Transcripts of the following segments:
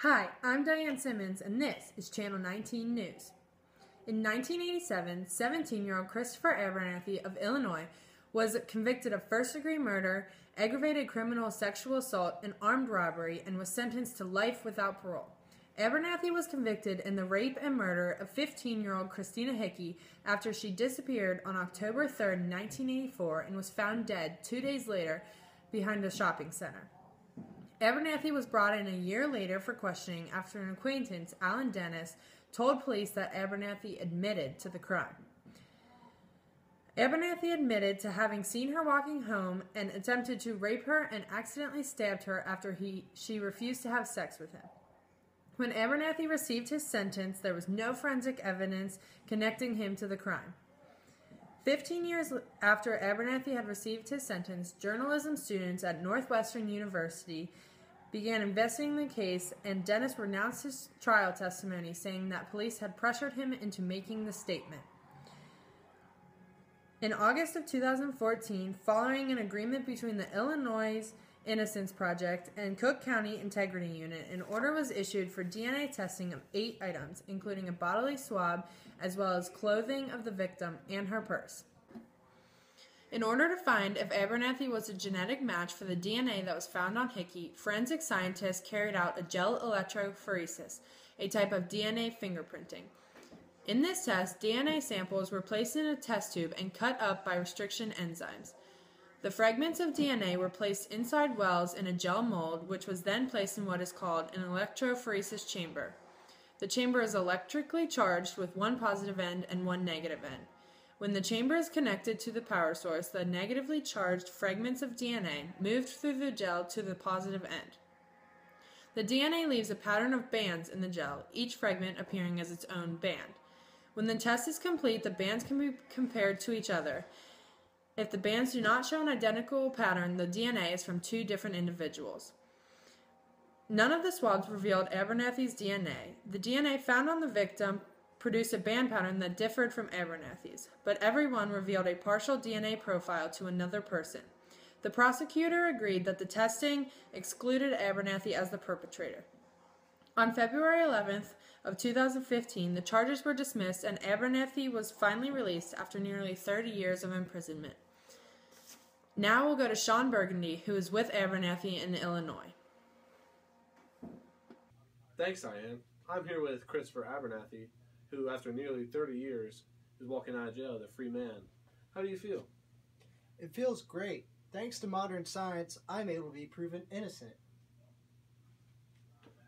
Hi, I'm Diane Simmons, and this is Channel 19 News. In 1987, 17-year-old Christopher Abernathy of Illinois was convicted of first-degree murder, aggravated criminal sexual assault, and armed robbery, and was sentenced to life without parole. Abernathy was convicted in the rape and murder of 15-year-old Christina Hickey after she disappeared on October 3, 1984, and was found dead 2 days later behind a shopping center. Abernathy was brought in a year later for questioning after an acquaintance, Alan Dennis, told police that Abernathy admitted to the crime. Abernathy admitted to having seen her walking home and attempted to rape her and accidentally stabbed her after she refused to have sex with him. When Abernathy received his sentence, there was no forensic evidence connecting him to the crime. 15 years after Abernathy had received his sentence, journalism students at Northwestern University began investigating the case, and Dennis renounced his trial testimony, saying that police had pressured him into making the statement. In August of 2014, following an agreement between the Illinois Innocence Project and Cook County Integrity Unit, an order was issued for DNA testing of 8 items, including a bodily swab, as well as clothing of the victim and her purse. In order to find if Abernathy was a genetic match for the DNA that was found on Hickey, forensic scientists carried out a gel electrophoresis, a type of DNA fingerprinting. In this test, DNA samples were placed in a test tube and cut up by restriction enzymes. The fragments of DNA were placed inside wells in a gel mold, which was then placed in what is called an electrophoresis chamber. The chamber is electrically charged with one positive end and one negative end. When the chamber is connected to the power source, the negatively charged fragments of DNA moved through the gel to the positive end. The DNA leaves a pattern of bands in the gel, each fragment appearing as its own band. When the test is complete, the bands can be compared to each other. If the bands do not show an identical pattern, the DNA is from 2 different individuals. None of the swabs revealed Abernathy's DNA. The DNA found on the victim produced a band pattern that differed from Abernathy's, but every one revealed a partial DNA profile to another person. The prosecutor agreed that the testing excluded Abernathy as the perpetrator. On February 11th of 2015, the charges were dismissed and Abernathy was finally released after nearly 30 years of imprisonment. Now we'll go to Sean Burgundy, who is with Abernathy in Illinois. Thanks, Diane. I'm here with Christopher Abernathy, who, after nearly 30 years, is walking out of jail as a free man. How do you feel? It feels great. Thanks to modern science, I'm able to be proven innocent.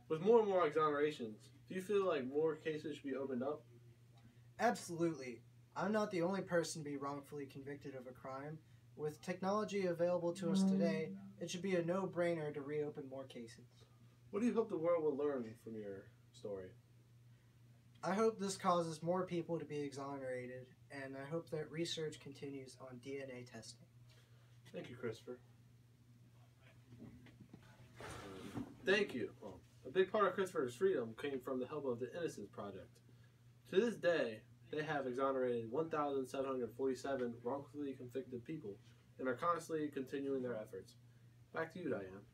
With more and more exonerations, do you feel like more cases should be opened up? Absolutely. I'm not the only person to be wrongfully convicted of a crime. With technology available to us today, it should be a no-brainer to reopen more cases. What do you hope the world will learn from your story? I hope this causes more people to be exonerated, and I hope that research continues on DNA testing. Thank you, Christopher. Thank you. Well, a big part of Christopher's freedom came from the help of the Innocence Project. To this day, they have exonerated 1,747 wrongfully convicted people and are constantly continuing their efforts. Back to you, Diane.